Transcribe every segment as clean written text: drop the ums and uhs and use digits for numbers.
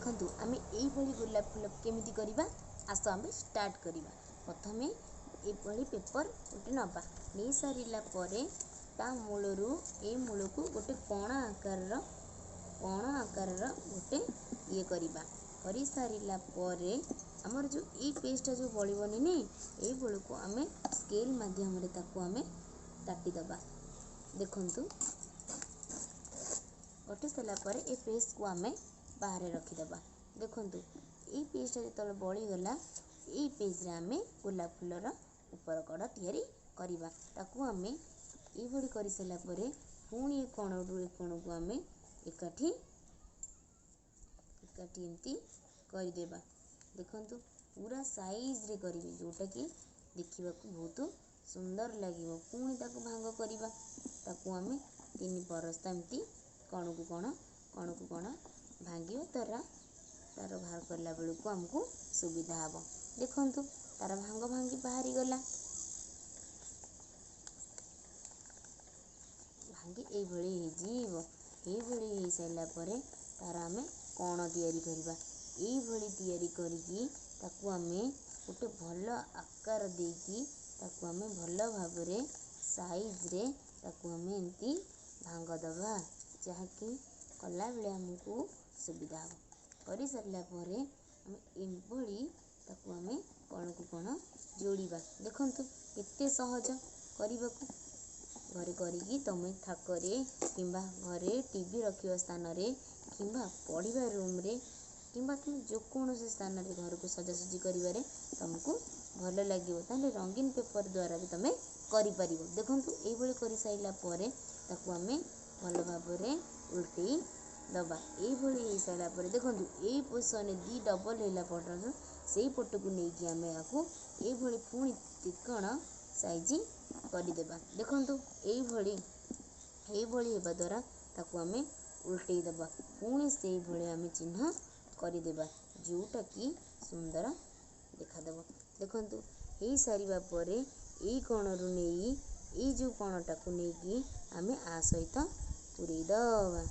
देखंतु आमे एई भली गोलाप फूल केमिति करिबा आस आमे स्टार्ट करिबा। प्रथमे एई भली पेपर गोटे नबा नै सारिला परे ता मूलरू ए मूलको गोटे कणा आकार गोटे ये करिबा करि सारिला परे हमर जो ई पेस्टा जो बळिबनी नी ए बळको आमे स्केल माध्यम रे ताको आमे काटी दबा। देखंतु कटि सारा पर ए पेस्ट को आमे बाहर रखी दबा। देखंतु ए पेस्टा जतले बळी गला ए पेज रे आमे गोलाप फूलर ऊपर कड़ तयारी करिबा। ताकू आमे ए भली करि सारा परे पुणी ए कोणरू ए कोण को आमे एकाठी एमती करि देबा। देखंतु पूरा साइज रे करिवे जोटा कि देखिबा को बहुत सुंदर लागिवो। पुणी ताकू भांग करिबा ताकू आमे तीन परस्त एमती कण को कण भांगियो तार बाहर करला बेलू को हमको सुविधा हबो। देखंतु तार भांगी बाहरी गला भांगी ए भली हे जीवो। ए भली हे साइला परे तार आमे कण तयारी करिबा। ए भली तयारी करिकी ताकू आमे गोटे भल आकार देकी ताकू आमे भल भाबरे साइज रे ताकू आमे एमती भांग दबा जहा कि कला बेले हमको सुविधा हो। करि सारला परे आमे एभली ताकू आमे कण को कण जोड़ीबा। देखंतु केते सहज करिबाकू घरे करिकी तमे थाकरे किंबा घरे टीवी रखियो स्थान रे किंबा पढ़िबा रूम रे किंबा तुम जो कौन स्थान रे घर को सजासजी करिबारे तुमको भल लागिवो। ताले रंगीन पेपर द्वारा भी तमे करि परिबो। देखंतु एई भली करि साइला परे ताकू आमे भल भाबरे उल्टी दबा। एई भली हे साइला परे देखंतु एई पोषण दी डबल हेला पटर सेई पट को नेकी आमे आकू एई भली पुणी त्रिकोण साइज करि देबा। देखंतु एई भली हेबा द्वारा ताकू आमे उल्टी दबा। पुणी सेई भली आमे चिन्ह करि देबा जोटा कि सुंदर देखा देबो। देखंतु एई सारिबा परे एई कोणरू नेई एई जो कोणटा को नेकी आमे आ सहित पुरई दबा।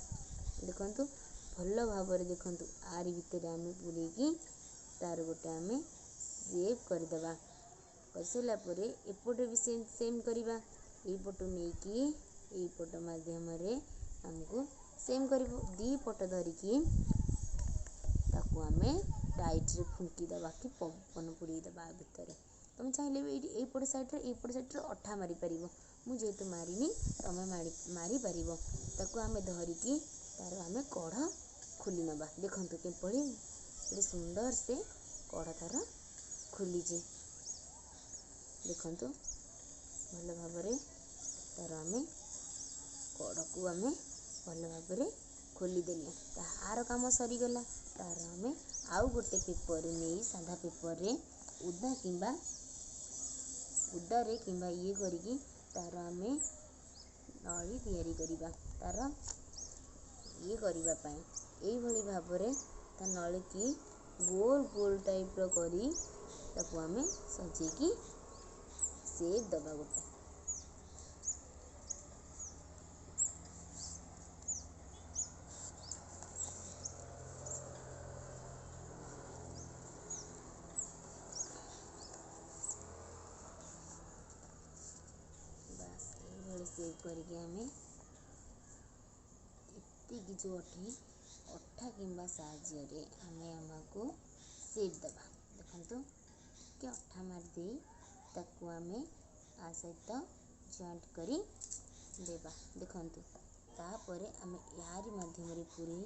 देखंतु भल भाबरे देखंतु आरी भितर आमे पुरैकी तार गोटे आमे सेव कर देबा। करसेला परे एपटे भी सेम करिबा। एई पटो नेकी एई पट माध्यम रे हमको सेम करिवो। दी पट धरिकी ताकू आमे टाइट रे फुंकी दबा कि पवन पुरई दबा भितर। तुम चाहिले भी एई पट साइड रे अठा मारी परिवो। मु जेतु मारिनी तमे मारी परिवो। ताकू आमे धरिकी तार आमे कढ़ खुली नबा। देखंतु केपळी एडी सुंदर से कढ़ तार खुली जे। देखंतु भल भाबरे तार आमे कढ़ को आमे भल भाबरे खोली देले तार काम सरी गला। तार आमे आउ गोटे पेपर नै साधा पेपर रे उदा रे किंबा ये करिकी तार आमे नली तयारी करिबा। तार ये करिबा पई एई भली भाबरे ता नली की गोल गोल टाइप रो करी ताकू आमे सजेकी सेव दबा गोटे। सेव करके आमे एतिकी जो अठा किंबा साहाଯ୍य रे आमे हमको सेव दबा। देखंतु के अठा मार दे ताकू आमे आ सहित जॉइंट करी देबा। देखंतु तापरे आमे यारी माध्यम रे पुरई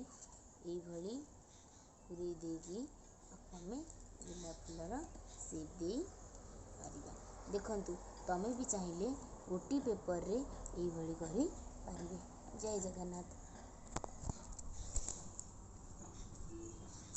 एई भली पुरई देकी आमे गोलाप फूलर सेव दे परिबा। देखंतु तमे भी चाहिले गोटी पेपर रे एई भली करी पारिबे। जय जगन्नाथ।